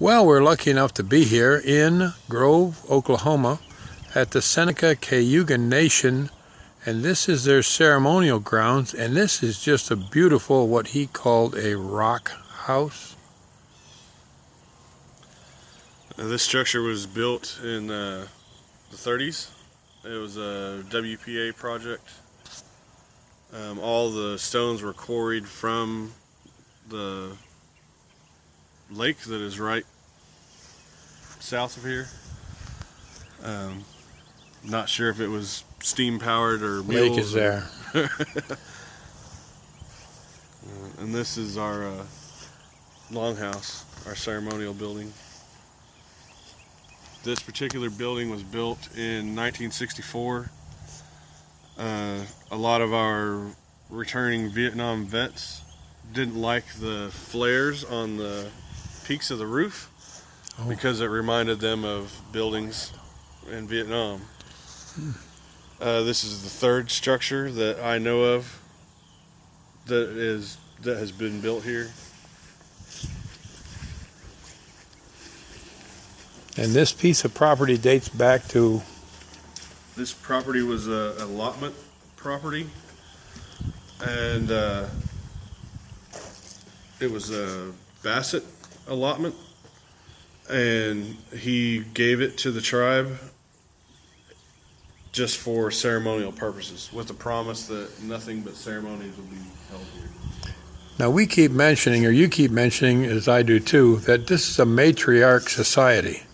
Well, we're lucky enough to be here in Grove, Oklahoma at the Seneca Cayuga Nation, and this is their ceremonial grounds, and this is just a beautiful, what he called a rock house. This structure was built in the 30s. It was a WPA project. All the stones were quarried from the lake that is right south of here. Not sure if it was steam powered or mules. Lake is there. And this is our Longhouse, our ceremonial building. This particular building was built in 1964. A lot of our returning Vietnam vets didn't like the flares on the peaks of the roof because it reminded them of buildings in Vietnam. This is the third structure that I know of that has been built here. And this piece of property dates back to... This property was an allotment property, and it was a Bassett allotment, and he gave it to the tribe just for ceremonial purposes, with the promise that nothing but ceremonies would be held here. Now we keep mentioning, or you keep mentioning, as I do too, that this is a matriarch society.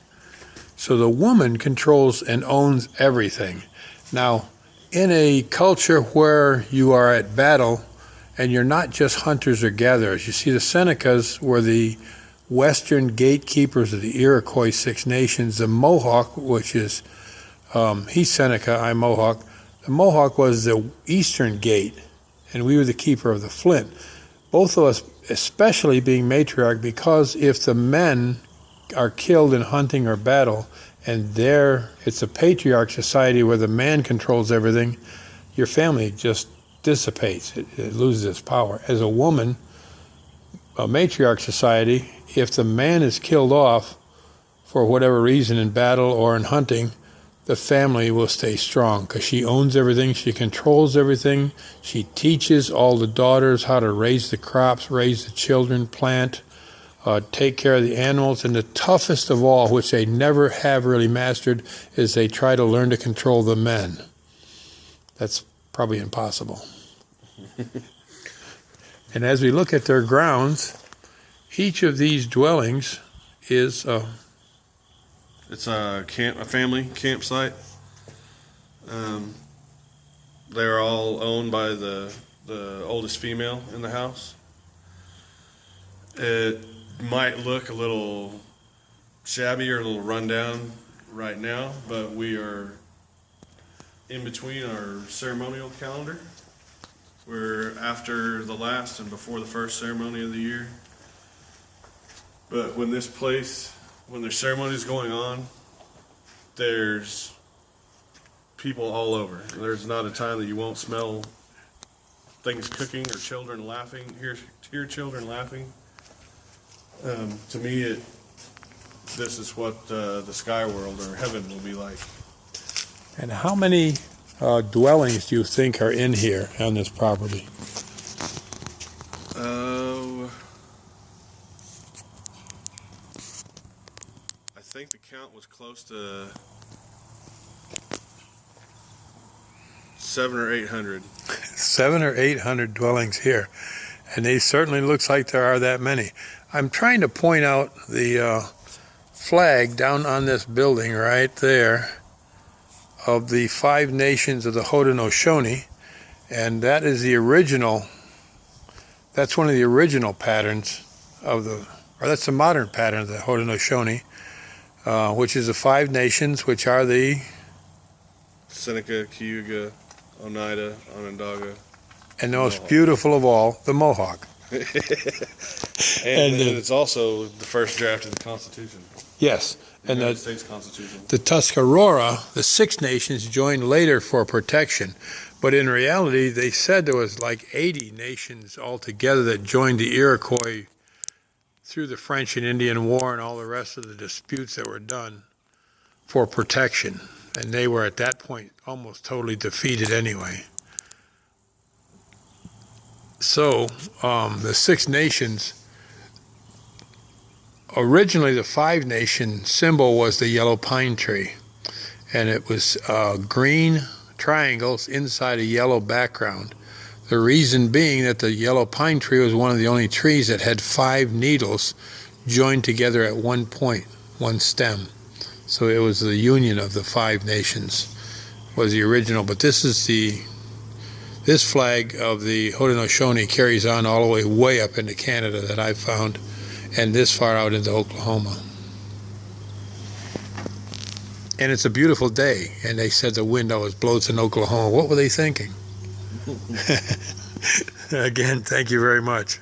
So the woman controls and owns everything. Now, in a culture where you are at battle and you're not just hunters or gatherers, you see the Senecas were the western gatekeepers of the Iroquois Six Nations. The Mohawk, which is, he's Seneca, I'm Mohawk. The Mohawk was the eastern gate, and we were the keeper of the flint. Both of us, especially being matriarch, because if the men are killed in hunting or battle, and there it's a patriarch society where the man controls everything, your family just dissipates. It loses its power. As a woman, a matriarch society, if the man is killed off for whatever reason in battle or in hunting, the family will stay strong because she owns everything, she controls everything, she teaches all the daughters how to raise the crops, raise the children, plant, take care of the animals, and the toughest of all, which they never have really mastered, is they try to learn to control the men. That's probably impossible. And as we look at their grounds, each of these dwellings is it's a family campsite. They're all owned by the oldest female in the house. It might look a little shabby or a little rundown right now, but we are in between our ceremonial calendar. We're after the last and before the first ceremony of the year. But when there's ceremonies going on, there's people all over. There's not a time that you won't smell things cooking or children laughing, hear children laughing. To me, this is what the sky world or heaven will be like. And how many dwellings do you think are in here on this property? I think the count was close to 700 or 800. 700 or 800 dwellings here, and it certainly looks like there are that many. I'm trying to point out the flag down on this building right there of the 5 nations of the Haudenosaunee, and that is the original, that's one of the original patterns of that's the modern pattern of the Haudenosaunee, which is the 5 nations, which are the Seneca, Cayuga, Oneida, Onondaga, and the most beautiful of all, the Mohawk. and it's also the first draft of the Constitution. Yes, the and United States Constitution. The Tuscarora, the 6 nations, joined later for protection, but in reality, they said there was like 80 nations altogether that joined the Iroquois through the French and Indian War and all the rest of the disputes that were done for protection. And they were at that point almost totally defeated anyway. So the Six Nations, originally the Five Nation symbol was the yellow pine tree. And it was green triangles inside a yellow background. The reason being that the yellow pine tree was one of the only trees that had 5 needles joined together at one point, one stem. So it was the union of the 5 nations was the original. But this flag of the Haudenosaunee carries on all the way up into Canada that I found, and this far out into Oklahoma. And it's a beautiful day, and they said the wind always blows in Oklahoma. What were they thinking? Again, thank you very much.